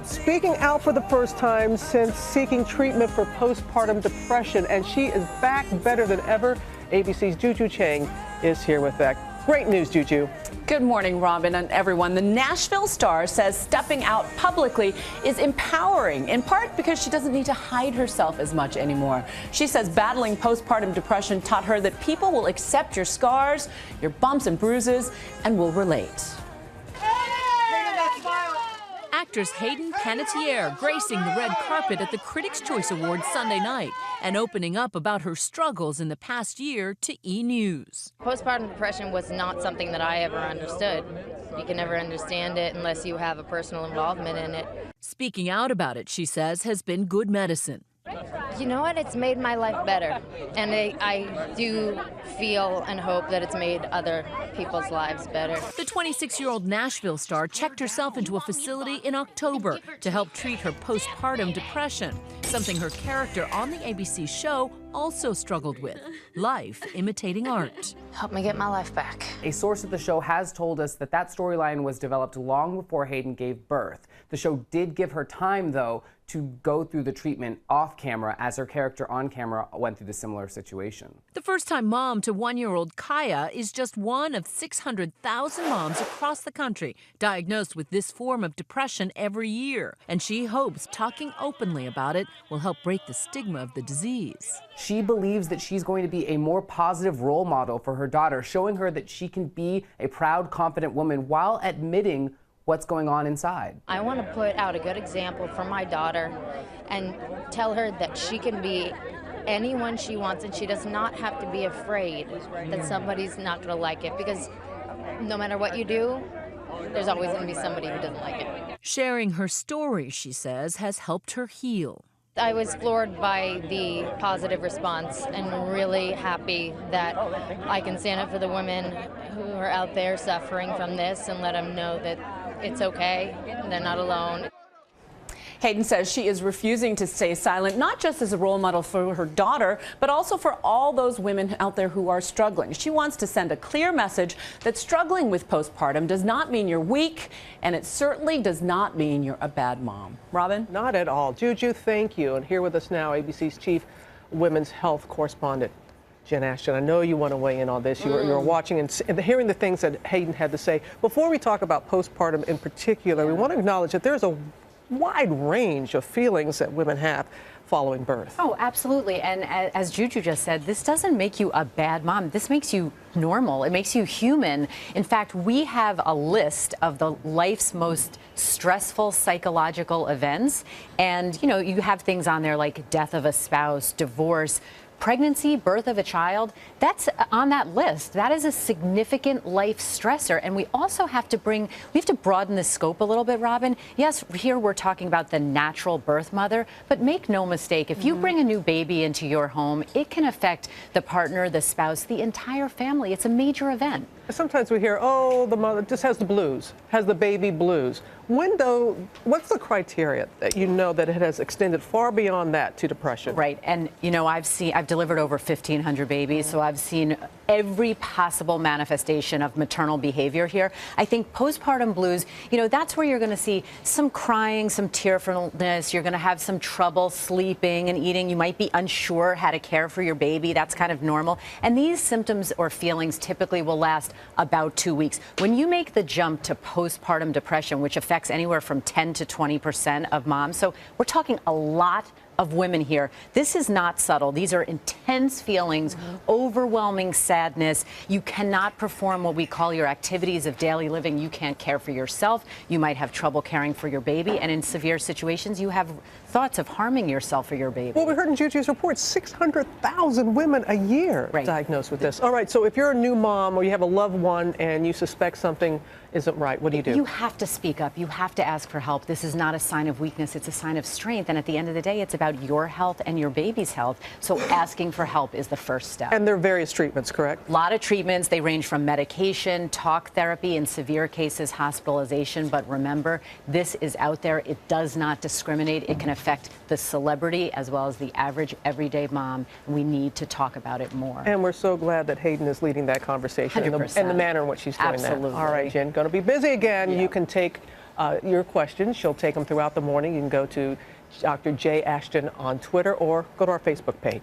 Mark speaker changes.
Speaker 1: speaking out for the first time since seeking treatment for postpartum depression, and she is back better than ever. ABC's Juju Chang is here with that. Great news, Juju.
Speaker 2: Good morning, Robin and everyone. The Nashville star says stepping out publicly is empowering, in part because she doesn't need to hide herself as much anymore. She says battling postpartum depression taught her that people will accept your scars, your bumps and bruises, and will relate.
Speaker 3: Actress Hayden Panettiere gracing the red carpet at the Critics' Choice Awards Sunday night and opening up about her struggles in the past year to E! News.
Speaker 4: Postpartum depression was not something that I ever understood. You can never understand it unless you have a personal involvement in it.
Speaker 3: Speaking out about it, she says, has been good medicine.
Speaker 4: You know what? It's made my life better. And I do feel and hope that it's made other people's lives better.
Speaker 3: The 26-year-old Nashville star checked herself into a facility in October to help treat her postpartum depression, something her character on the ABC show also struggled with, life imitating art.
Speaker 4: Help me get my life back.
Speaker 5: A source at the show has told us that that storyline was developed long before Hayden gave birth. The show did give her time, though, to go through the treatment off camera as her character on camera went through the similar situation.
Speaker 3: The first-time mom to one-year-old Kaya is just one of 600,000 moms across the country diagnosed with this form of depression every year. And she hopes talking openly about it will help break the stigma of the disease.
Speaker 5: She believes that she's going to be a more positive role model for her daughter, showing her that she can be a proud, confident woman while admitting what's going on inside.
Speaker 4: I want to put out a good example for my daughter and tell her that she can be anyone she wants and she does not have to be afraid that somebody's not going to like it, because no matter what you do, there's always going to be somebody who doesn't like it.
Speaker 3: Sharing her story, she says, has helped her heal.
Speaker 4: I was floored by the positive response and really happy that I can stand up for the women who are out there suffering from this and let them know that it's okay, they're not alone.
Speaker 2: Hayden says she is refusing to stay silent, not just as a role model for her daughter, but also for all those women out there who are struggling. She wants to send a clear message that struggling with postpartum does not mean you're weak, and it certainly does not mean you're a bad mom. Robin?
Speaker 1: Not at all. Juju, thank you. And here with us now, ABC's chief women's health correspondent, Jen Ashton. I know you want to weigh in on this. You're watching and hearing the things that Hayden had to say. Before we talk about postpartum in particular, we want to acknowledge that there's a wide range of feelings that women have following birth.
Speaker 6: Oh, absolutely. And as Juju just said, this doesn't make you a bad mom. This makes you normal. It makes you human. In fact, we have a list of the life's most stressful psychological events. And, you know, you have things on there like death of a spouse, divorce, pregnancy, birth of a child. That's on that list. That is a significant life stressor. And we also have to broaden the scope a little bit, Robin. Yes, here we're talking about the natural birth mother, but make no mistake, if you bring a new baby into your home, it can affect the partner, the spouse, the entire family. It's a major event.
Speaker 1: Sometimes we hear, oh, the mother just has the blues, has the baby blues. When, though, what's the criteria that you know that it has extended far beyond that to depression?
Speaker 6: Right. And, you know, I've delivered over 1,500 babies, so I've seen every possible manifestation of maternal behavior here. I think postpartum blues, you know, that's where you're going to see some crying, some tearfulness. You're going to have some trouble sleeping and eating. You might be unsure how to care for your baby. That's kind of normal. And these symptoms or feelings typically will last about 2 weeks. When you make the jump to postpartum depression, which affects anywhere from 10 to 20% of moms, so we're talking a lot of women here. This is not subtle. These are intense feelings, overwhelming sadness. You cannot perform what we call your activities of daily living. You can't care for yourself. You might have trouble caring for your baby. And in severe situations, you have thoughts of harming yourself or your baby.
Speaker 1: Well, we heard in Juju's report, 600,000 women a year diagnosed with this. All right, so if you're a new mom or you have a loved one and you suspect something isn't right, what do you do?
Speaker 6: You have to speak up. You have to ask for help. This is not a sign of weakness. It's a sign of strength. And at the end of the day, it's about your health and your baby's health. So asking for help is the first step.
Speaker 1: And there are various treatments, correct?
Speaker 6: A lot of treatments. They range from medication, talk therapy, in severe cases, hospitalization. But remember, this is out there. It does not discriminate. It can affect the celebrity as well as the average everyday mom. And we need to talk about it more.
Speaker 1: And we're so glad that Hayden is leading that conversation and the manner in which she's doing
Speaker 6: 100%.
Speaker 1: that. All right, Jen, going to be busy again. Yeah. You can take your questions. She'll take them throughout the morning. You can go to Dr. J. Ashton on Twitter or go to our Facebook page.